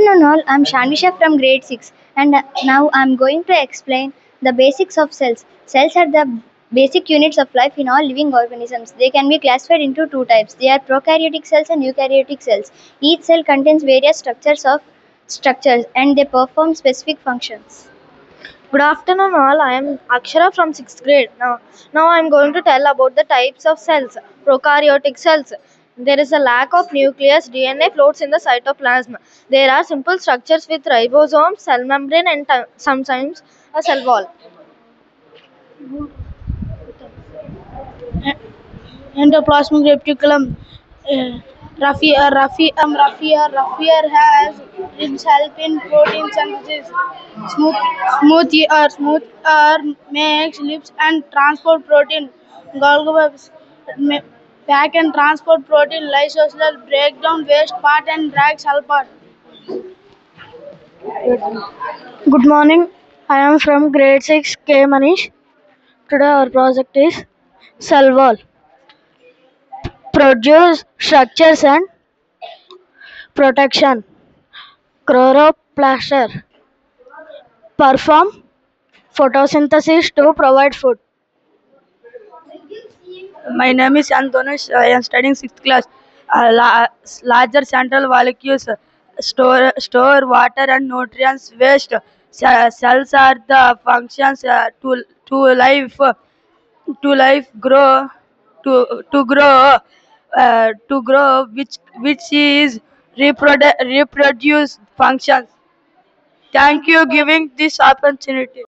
afternoon all, I'm Shanisha from grade 6 and now I'm going to explain the basics of cells. Cells are the basic units of life in all living organisms. They can be classified into two types. They are prokaryotic cells and eukaryotic cells. Each cell contains various structures and they perform specific functions. Good afternoon all, I am Akshara from 6th grade. Now I am going to tell about the types of cells. Prokaryotic cells. There is a lack of nucleus, DNA floats in the cytoplasm. There are simple structures with ribosomes, cell membrane and sometimes a cell wall. Endoplasmic reticulum. Raffier has its help in protein synthesis. Smooth makes lips and transport protein. Golgi pack and transport protein. Lysosomal breakdown waste part and drag sulfur. Good morning. I am from grade 6 K Manish. Today our project is cell wall. Produce structures and protection. Chloroplaster. Perform photosynthesis to provide food. My name is Antonis. I am studying 6th class. Larger central molecules store water and nutrients waste. Cells are the functions to life grow to grow which is reproduce functions. Thank you giving this opportunity.